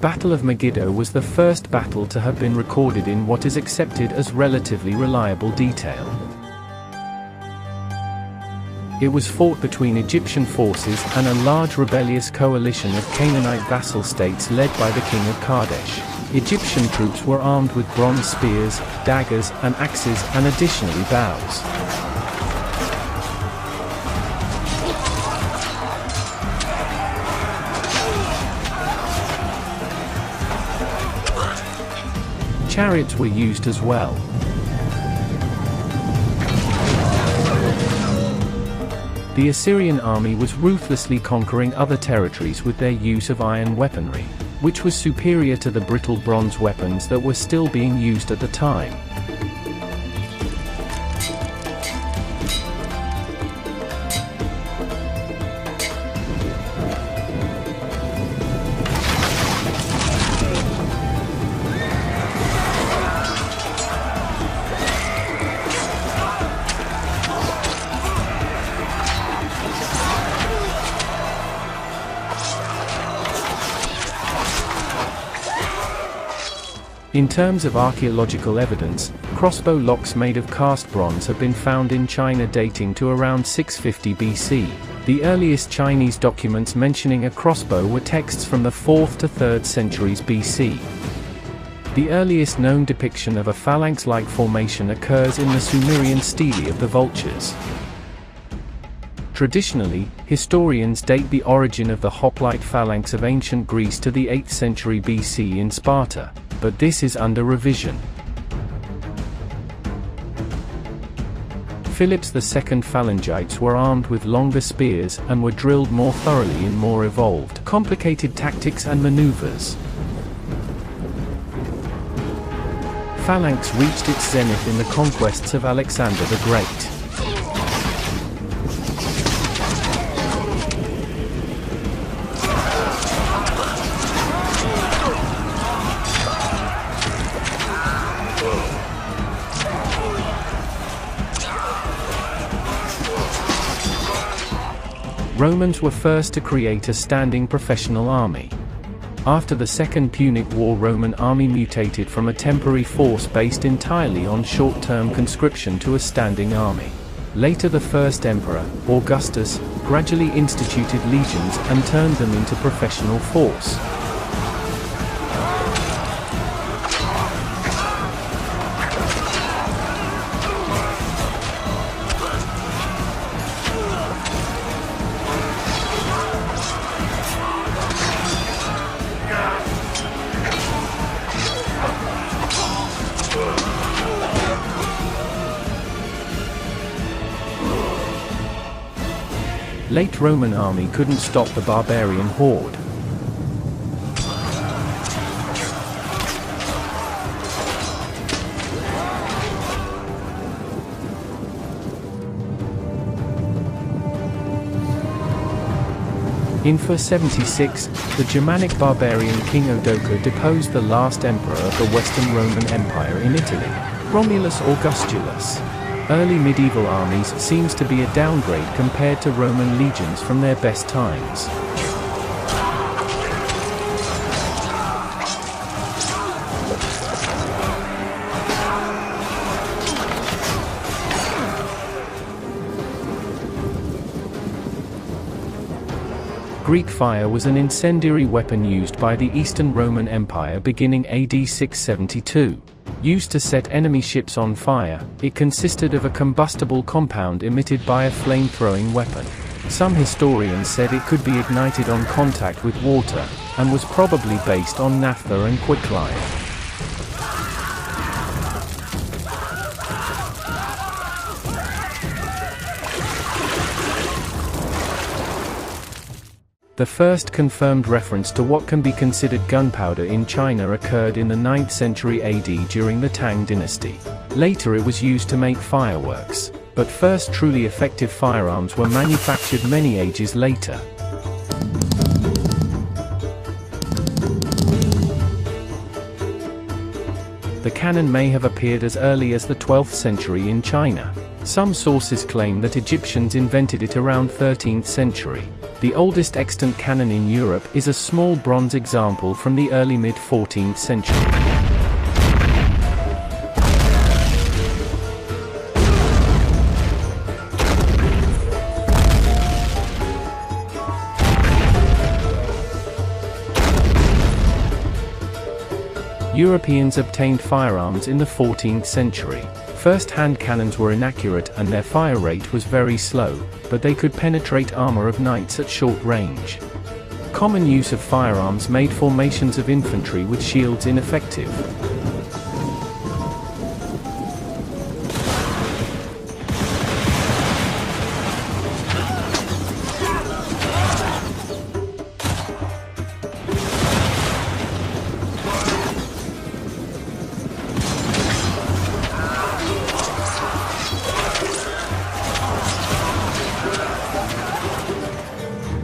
Battle of Megiddo was the first battle to have been recorded in what is accepted as relatively reliable detail. It was fought between Egyptian forces and a large rebellious coalition of Canaanite vassal states led by the king of Kadesh. Egyptian troops were armed with bronze spears, daggers, and axes, and additionally bows. Chariots were used as well. The Assyrian army was ruthlessly conquering other territories with their use of iron weaponry, which was superior to the brittle bronze weapons that were still being used at the time. In terms of archaeological evidence, crossbow locks made of cast bronze have been found in China dating to around 650 BC. The earliest Chinese documents mentioning a crossbow were texts from the 4th to 3rd centuries BC. The earliest known depiction of a phalanx-like formation occurs in the Sumerian stele of the vultures. Traditionally, historians date the origin of the hoplite phalanx of ancient Greece to the 8th century BC in Sparta, but this is under revision. Philip's II phalangites were armed with longer spears and were drilled more thoroughly in more evolved, complicated tactics and maneuvers. Phalanx reached its zenith in the conquests of Alexander the Great. Romans were first to create a standing professional army. After the Second Punic War, Roman army mutated from a temporary force based entirely on short-term conscription to a standing army. Later the first emperor, Augustus, gradually instituted legions and turned them into professional force. Late Roman army couldn't stop the barbarian horde. In 476, the Germanic barbarian King Odoacer deposed the last emperor of the Western Roman Empire in Italy, Romulus Augustulus. Early medieval armies seems to be a downgrade compared to Roman legions from their best times. Greek fire was an incendiary weapon used by the Eastern Roman Empire beginning AD 672. Used to set enemy ships on fire, it consisted of a combustible compound emitted by a flame-throwing weapon. Some historians said it could be ignited on contact with water, and was probably based on naphtha and quicklime. The first confirmed reference to what can be considered gunpowder in China occurred in the 9th century AD during the Tang dynasty. Later it was used to make fireworks, but first truly effective firearms were manufactured many ages later. The cannon may have appeared as early as the 12th century in China. Some sources claim that Egyptians invented it around 13th century. The oldest extant cannon in Europe is a small bronze example from the early mid-14th century. Europeans obtained firearms in the 14th century. First-hand cannons were inaccurate and their fire rate was very slow, but they could penetrate armor of knights at short range. Common use of firearms made formations of infantry with shields ineffective.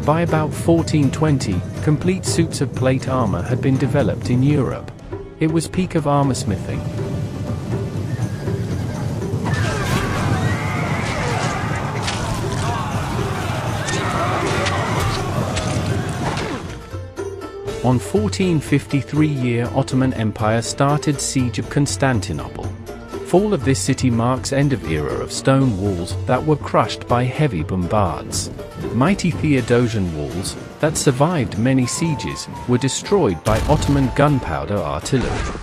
By about 1420, complete suits of plate armor had been developed in Europe. It was peak of armorsmithing. On 1453 Ottoman Empire started siege of Constantinople. Fall of this city marks end of era of stone walls that were crushed by heavy bombards. Mighty Theodosian walls, that survived many sieges, were destroyed by Ottoman gunpowder artillery.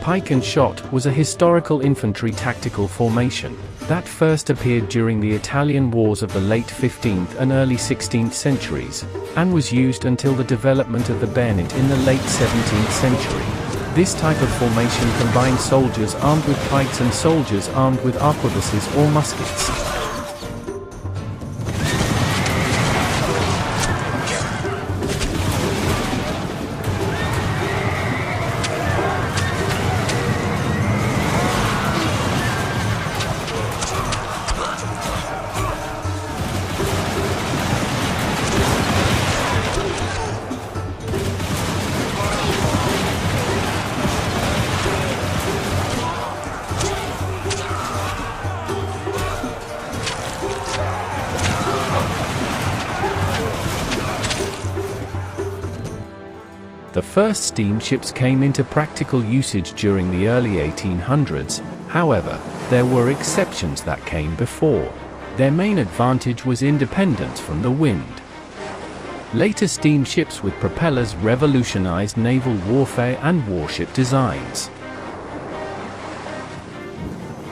Pike and shot was a historical infantry tactical formation that first appeared during the Italian wars of the late 15th and early 16th centuries, and was used until the development of the bayonet in the late 17th century. This type of formation combined soldiers armed with pikes and soldiers armed with arquebuses or muskets. The first steamships came into practical usage during the early 1800s, however, there were exceptions that came before. Their main advantage was independence from the wind. Later steamships with propellers revolutionized naval warfare and warship designs.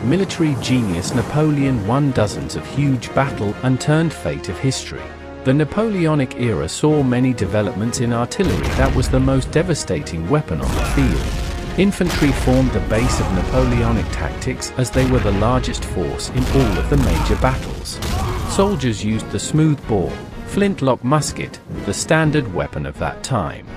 Military genius Napoleon won dozens of huge battles and turned fate of history. The Napoleonic era saw many developments in artillery that was the most devastating weapon on the field. Infantry formed the base of Napoleonic tactics as they were the largest force in all of the major battles. Soldiers used the smoothbore, flintlock musket, the standard weapon of that time.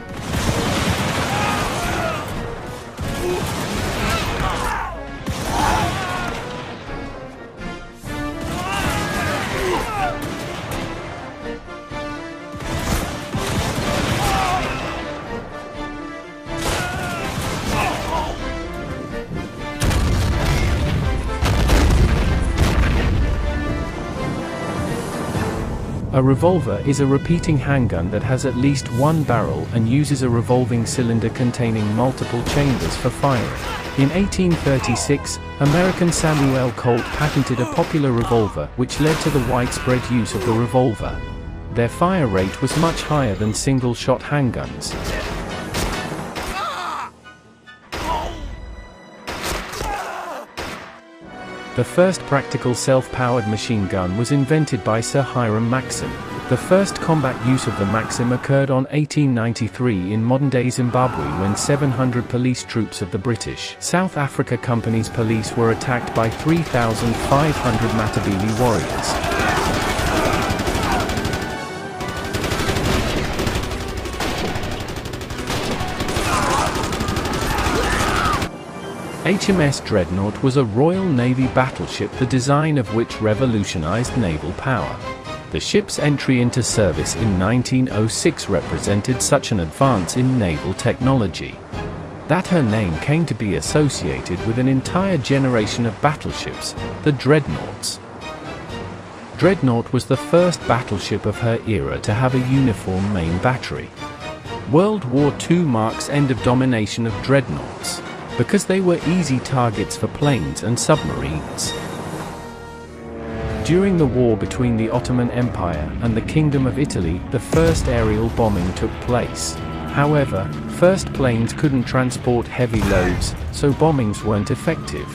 A revolver is a repeating handgun that has at least one barrel and uses a revolving cylinder containing multiple chambers for firing. In 1836, American Samuel Colt patented a popular revolver which led to the widespread use of the revolver. Their fire rate was much higher than single-shot handguns. The first practical self-powered machine gun was invented by Sir Hiram Maxim. The first combat use of the Maxim occurred on 1893 in modern-day Zimbabwe when 700 police troops of the British South Africa Company's police were attacked by 3,500 Matabele warriors. HMS Dreadnought was a Royal Navy battleship, the design of which revolutionized naval power. The ship's entry into service in 1906 represented such an advance in naval technology that her name came to be associated with an entire generation of battleships, the Dreadnoughts. Dreadnought was the first battleship of her era to have a uniform main battery. World War II marks end of domination of Dreadnoughts, because they were easy targets for planes and submarines. During the war between the Ottoman Empire and the Kingdom of Italy, the first aerial bombing took place. However, first planes couldn't transport heavy loads, so bombings weren't effective.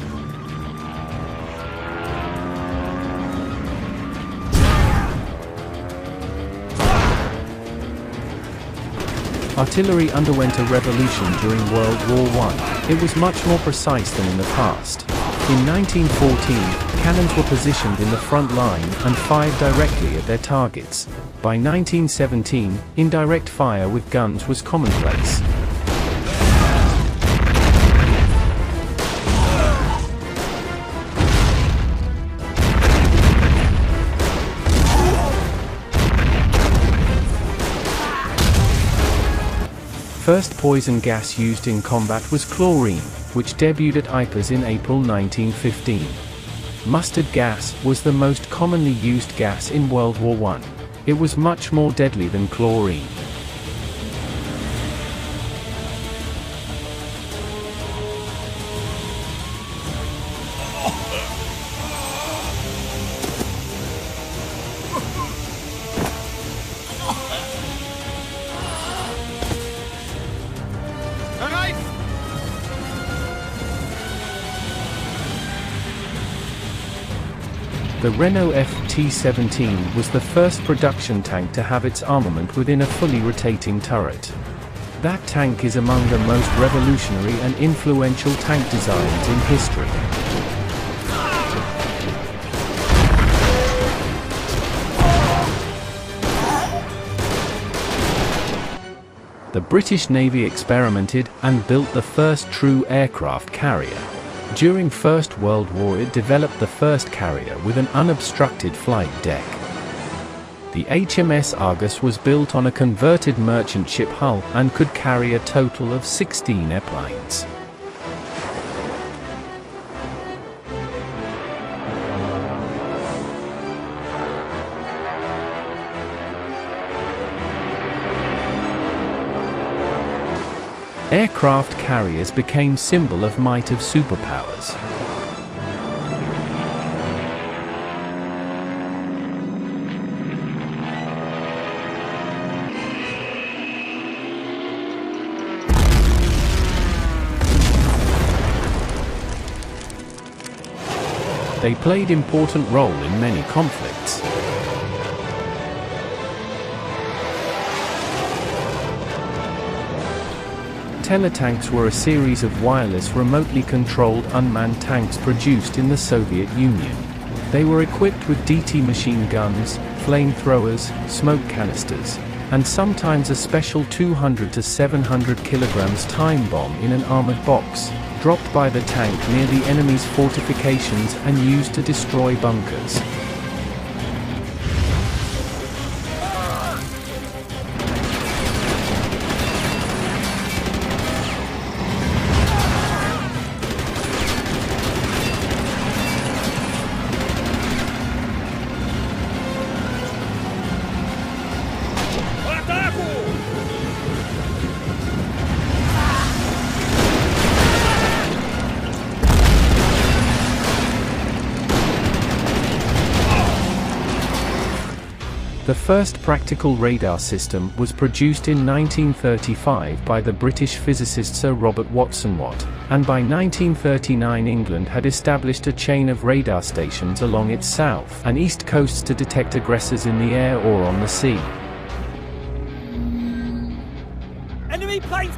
Artillery underwent a revolution during World War I. It was much more precise than in the past. In 1914, cannons were positioned in the front line and fired directly at their targets. By 1917, indirect fire with guns was commonplace. First poison gas used in combat was chlorine, which debuted at Ypres in April 1915. Mustard gas was the most commonly used gas in World War I. It was much more deadly than chlorine. The Renault FT-17 was the first production tank to have its armament within a fully rotating turret. That tank is among the most revolutionary and influential tank designs in history. The British Navy experimented and built the first true aircraft carrier. During First World War it developed the first carrier with an unobstructed flight deck. The HMS Argus was built on a converted merchant ship hull and could carry a total of 16 airplanes. Aircraft carriers became symbol of might of superpowers. They played important role in many conflicts. Teletanks were a series of wireless, remotely controlled unmanned tanks produced in the Soviet Union. They were equipped with DT machine guns, flamethrowers, smoke canisters, and sometimes a special 200 to 700 kilograms time bomb in an armored box, dropped by the tank near the enemy's fortifications and used to destroy bunkers. The first practical radar system was produced in 1935 by the British physicist Sir Robert Watson Watt, and by 1939 England had established a chain of radar stations along its south and east coasts to detect aggressors in the air or on the sea. Enemy planes!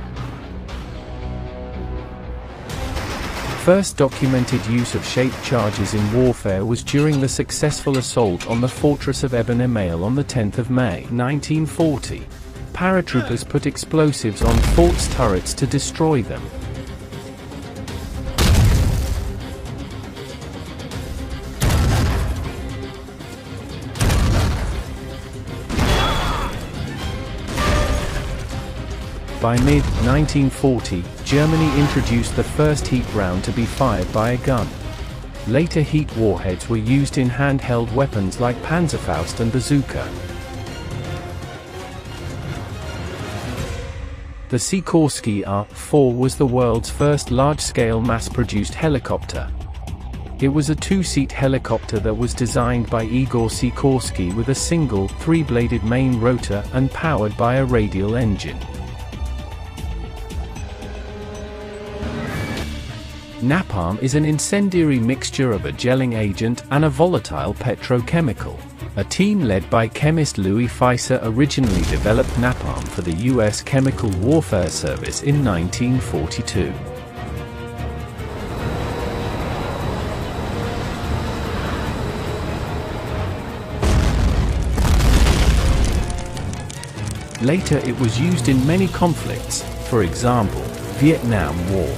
First documented use of shaped charges in warfare was during the successful assault on the fortress of Eben Emael on the 10th of May, 1940. Paratroopers put explosives on fort's turrets to destroy them. By mid-1940, Germany introduced the first heat round to be fired by a gun. Later heat warheads were used in handheld weapons like Panzerfaust and bazooka. The Sikorsky R-4 was the world's first large-scale mass-produced helicopter. It was a two-seat helicopter that was designed by Igor Sikorsky with a single, three-bladed main rotor and powered by a radial engine. Napalm is an incendiary mixture of a gelling agent and a volatile petrochemical. A team led by chemist Louis Fieser originally developed napalm for the U.S. Chemical Warfare Service in 1942. Later it was used in many conflicts, for example, Vietnam War.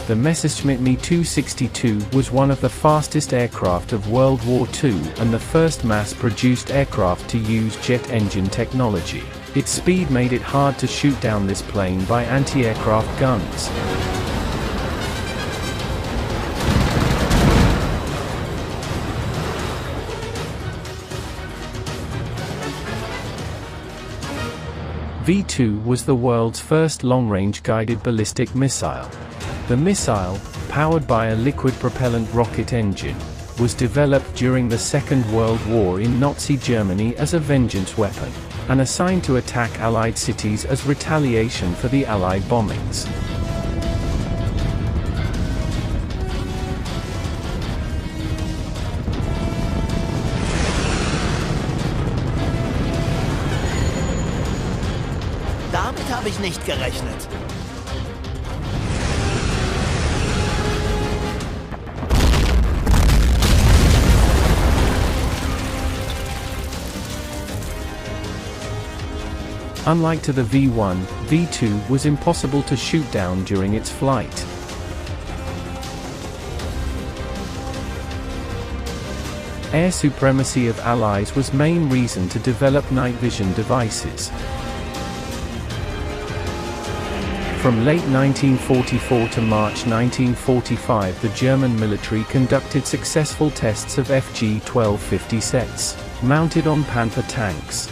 The Messerschmitt Me 262 was one of the fastest aircraft of World War II and the first mass-produced aircraft to use jet engine technology. Its speed made it hard to shoot down this plane by anti-aircraft guns. V-2 was the world's first long-range guided ballistic missile. The missile, powered by a liquid propellant rocket engine, was developed during the Second World War in Nazi Germany as a vengeance weapon, and assigned to attack Allied cities as retaliation for the Allied bombings. Damit habe ich nicht gerechnet. Unlike to the V-1, V-2 was impossible to shoot down during its flight. Air supremacy of Allies was main reason to develop night vision devices. From late 1944 to March 1945, the German military conducted successful tests of FG-1250 sets, mounted on Panther tanks.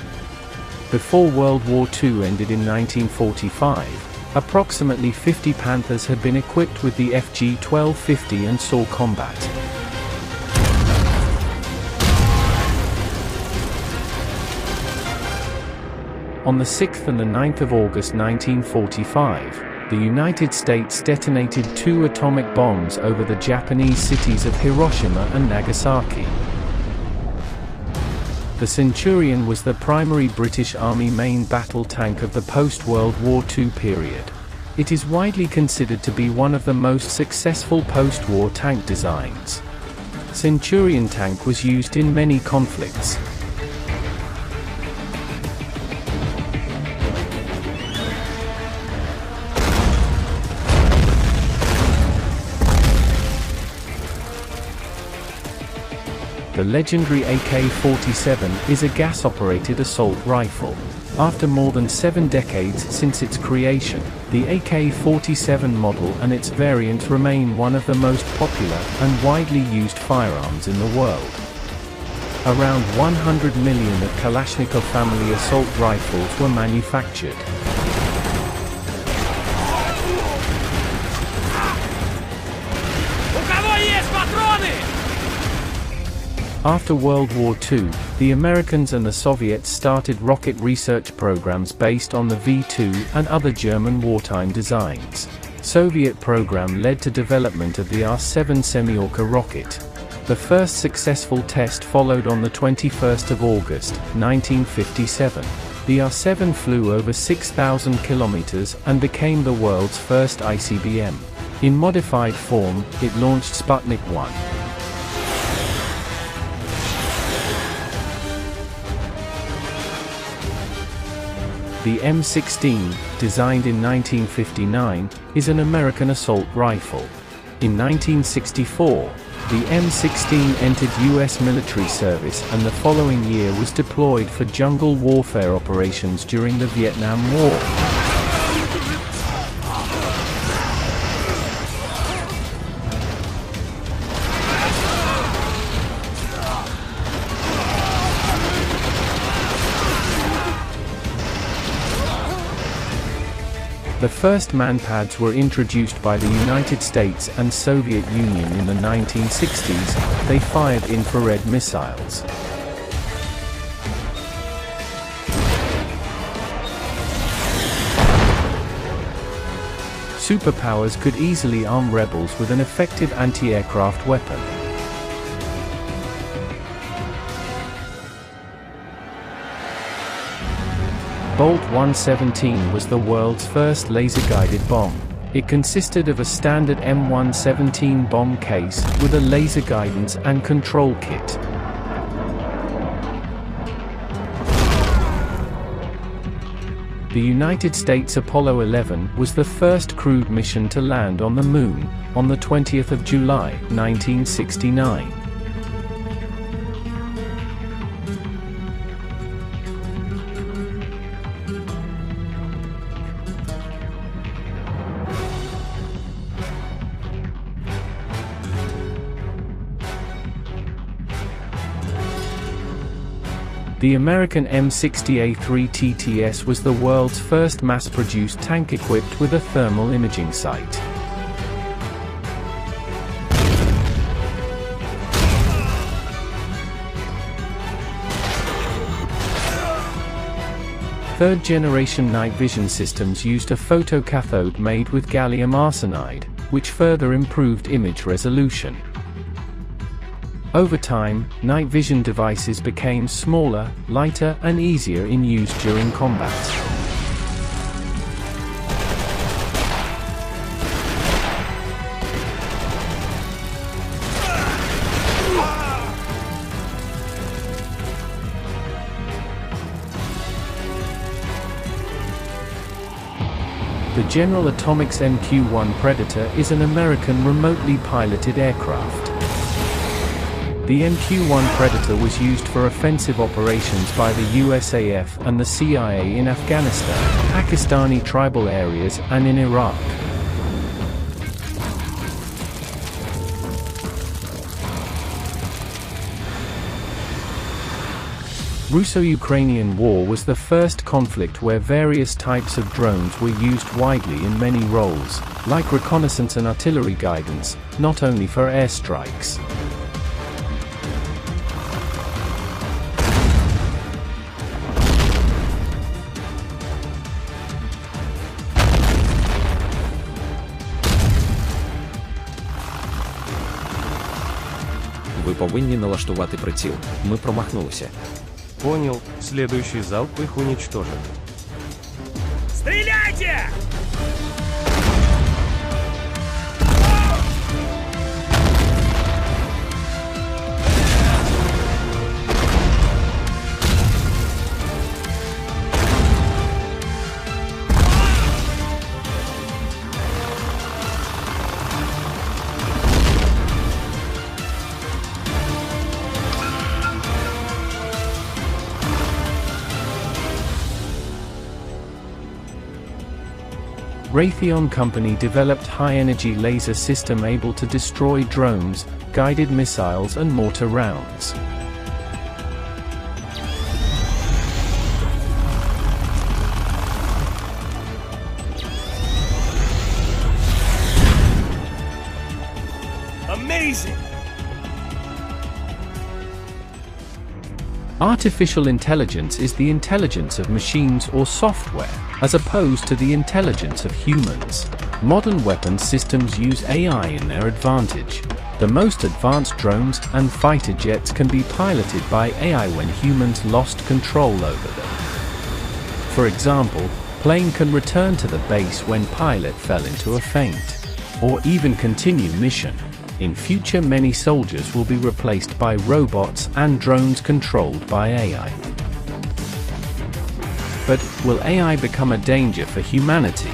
Before World War II ended in 1945, approximately 50 Panthers had been equipped with the FG-1250 and saw combat. On the 6th and the 9th of August 1945, the United States detonated 2 atomic bombs over the Japanese cities of Hiroshima and Nagasaki. The Centurion was the primary British Army main battle tank of the post-World War II period. It is widely considered to be one of the most successful post-war tank designs. Centurion tank was used in many conflicts. The legendary AK-47 is a gas-operated assault rifle. After more than 7 decades since its creation, the AK-47 model and its variants remain one of the most popular and widely used firearms in the world. Around 100 million of Kalashnikov family assault rifles were manufactured. After World War II, the Americans and the Soviets started rocket research programs based on the V-2 and other German wartime designs. Soviet program led to development of the R-7 Semyorka rocket. The first successful test followed on the 21st of August, 1957. The R-7 flew over 6,000 kilometers and became the world's first ICBM. In modified form, it launched Sputnik 1. The M16, designed in 1959, is an American assault rifle. In 1964, the M16 entered U.S. military service and the following year was deployed for jungle warfare operations during the Vietnam War. The first manpads were introduced by the United States and Soviet Union in the 1960s. They fired infrared missiles. Superpowers could easily arm rebels with an effective anti-aircraft weapon. Bolt 117 was the world's first laser-guided bomb. It consisted of a standard M117 bomb case with a laser guidance and control kit. The United States Apollo 11 was the first crewed mission to land on the Moon, on the 20th of July, 1969. The American M60A3 TTS was the world's first mass-produced tank equipped with a thermal imaging sight. Third-generation night vision systems used a photocathode made with gallium arsenide, which further improved image resolution. Over time, night vision devices became smaller, lighter, and easier in use during combat. The General Atomics MQ-1 Predator is an American remotely piloted aircraft. The MQ-1 Predator was used for offensive operations by the USAF and the CIA in Afghanistan, Pakistani tribal areas, and in Iraq. Russo-Ukrainian War was the first conflict where various types of drones were used widely in many roles, like reconnaissance and artillery guidance, not only for airstrikes. Ви повинні налаштувати приціл. Ми промахнулися. Понял. Следующий залп их уничтожит. Стреляйте! Raytheon Company developed high-energy laser system able to destroy drones, guided missiles and mortar rounds. Amazing! Artificial intelligence is the intelligence of machines or software, as opposed to the intelligence of humans. Modern weapons systems use AI in their advantage. The most advanced drones and fighter jets can be piloted by AI when humans lost control over them. For example, plane can return to the base when pilot fell into a faint, or even continue mission. In future, many soldiers will be replaced by robots and drones controlled by AI. But will AI become a danger for humanity?